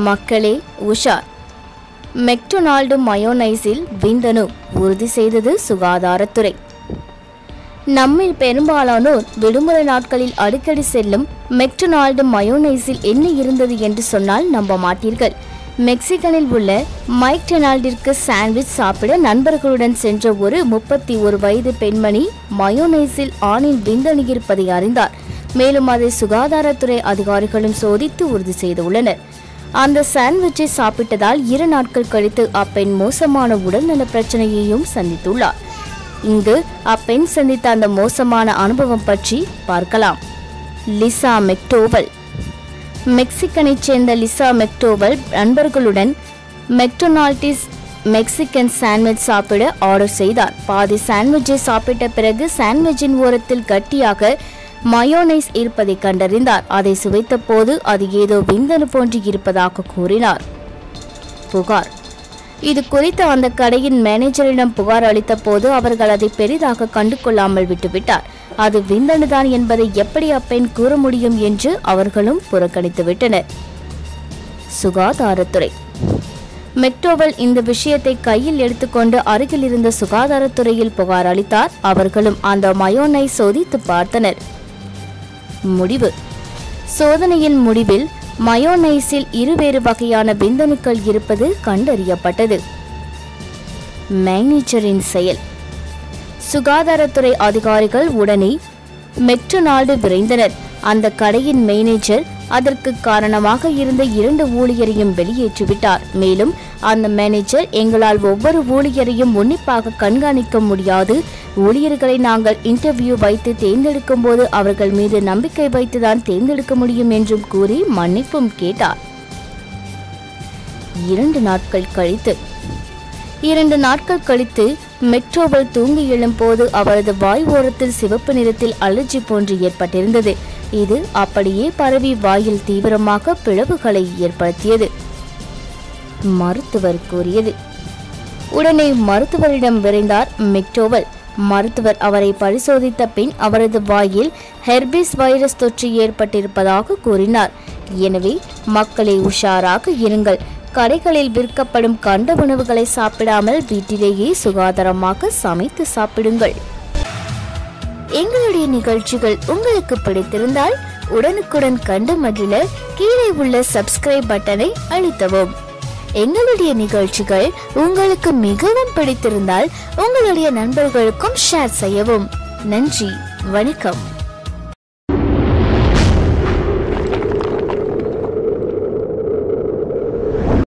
மக்களே உஷார்! மெக்டொனால்டு மயோனைஸில் விந்தணு உறுதி செய்தது சுகாதாரத்துறை. நம்மில் பெரும்பாலானோர் விடுமுறை நாட்களில் அடிக்கடி செல்லும் மெக்டொனால்டு மயோனைஸில் என்ன இருந்தது என்று சொன்னால் நம்ப மாட்டீர்கள். மெக்சிகனில் உள்ள மைக்டொனால்டிற்கு சாண்ட்விச் சாப்பிட நண்பர்களுடன் சென்ற ஒரு 31 வயது பெண்மணி மயோனைஸில் ஆணின் விந்தணு இருப்பதை அறிந்தார். மேலும் அதை சுகாதாரத்துறை அதிகாரிகளும் சோதித்து உறுதி செய்துள்ளனர். அந்த சாண்ட்விச்சை சாப்பிட்டதால் 2 நாட்கள் கழித்து அப்பெண் மோசமான உடல்நல பிரச்சனையையும் சந்தித்துள்ளார். இங்கு அப்பெண் சந்தித்த அந்த மோசமான அனுபவம் பற்றி பார்க்கலாம். Lisa McDowall. மெக்சிகனைச் சேர்ந்த லிசா மெக்டோவல் நண்பர்களுடன் மெக்டொனால்டிஸ் மெக்சிகன் சாண்ட்விச் சாப்பிட ஆர்டர் செய்தார். பாதி சாண்ட்விச்சை சாப்பிட்ட பிறகு சாண்ட்விச்சின் ஓரத்தில் கட்டியாக மயோனைஸ் இருப்பதை கண்டறிந்தார். அதை சுவைத்த போது அது ஏதோ விந்தணு போன்று இருப்பதாக கூறினார். புகார். இது குறித்து அந்த கடையின் மேனேஜரிடம் புகார் அளித்த போது அவர்கள் அதை பெரிதாக கண்டு கொள்ளாமல் விட்டுவிட்டார். அது விந்தணுதான் என்பதை எப்படி அப்பெண் கூற முடியும் என்று அவர்களும் புறக்கணித்துவிட்டனர். சுகாதாரத்துறை. மெக்டோவல் இந்த விஷயத்தை கையில் எடுத்துக்கொண்டு அருகில் இருந்த சுகாதாரத்துறையில் புகார் அளித்தார். அவர்களும் அந்த மயோனைஸ் சோதித்து பார்த்தனர். முடிவு. சோதனையின் முடிவில் மயோனைஸில் இருவேறு வகையான விந்தணுக்கள் இருப்பது கண்டறியப்பட்டது. மேனேஜரின் செயல். சுகாதாரத்துறை அதிகாரிகள் உடனே மெக்டொனால்டு விரைந்தனர். அந்த கடையின் மேனேஜர் அதற்கு காரணமாக இருந்த 2 ஊழியரையும் வெளியேற்றிவிட்டார். மேலும் அந்த மேனேஜர், எங்களால் ஒவ்வொரு ஊழியரையும் உன்னிப்பாக கண்காணிக்க முடியாது, ஊழியர்களை நாங்கள் இன்டர்வியூ வைத்து தேர்ந்தெடுக்கும் போது அவர்கள் மீது நம்பிக்கை வைத்துதான் தேர்ந்தெடுக்க முடியும் என்றும் கூறி மன்னிப்பும் கேட்டார். 2 நாட்கள் கழித்து மெக்டோவல் தூங்கி எழும்போது அவரது வாய் ஓரத்தில் சிவப்பு நிறத்தில் அலர்ஜி போன்று ஏற்பட்டிருந்தது. இது அப்படியே பரவி வாயில் தீவிரமாக பிளவுகளை ஏற்படுத்தியது. மருத்துவர் கூறியது. உடனே மருத்துவரிடம் விரைந்தார் மெக்டோவல். மருத்துவர் அவரை பரிசோதித்த பின் அவரது வாயில் ஹெர்பிஸ் வைரஸ் தொற்று ஏற்பட்டிருப்பதாக கூறினார். எனவே மக்களே உஷாராக இருங்கள். கடைகளில் விற்கப்படும் கண்ட உணவுகளை சாப்பிடாமல் வீட்டிலேயே சுகாதாரமாக சமைத்து சாப்பிடுங்கள். எங்களுடைய நிகழ்ச்சிகள் உங்களுக்கு பிடித்திருந்தால் உடனுக்குடன் கண்டு மகிழ கீழே உள்ள சப்ஸ்கிரைப் பட்டனை அழுத்தவும். எங்களுடைய நிகழ்ச்சிகள் உங்களுக்கு மிகவும் பிடித்திருந்தால் உங்களுடைய நண்பர்களுக்கும் ஷேர் செய்யவும். நன்றி, வணக்கம்.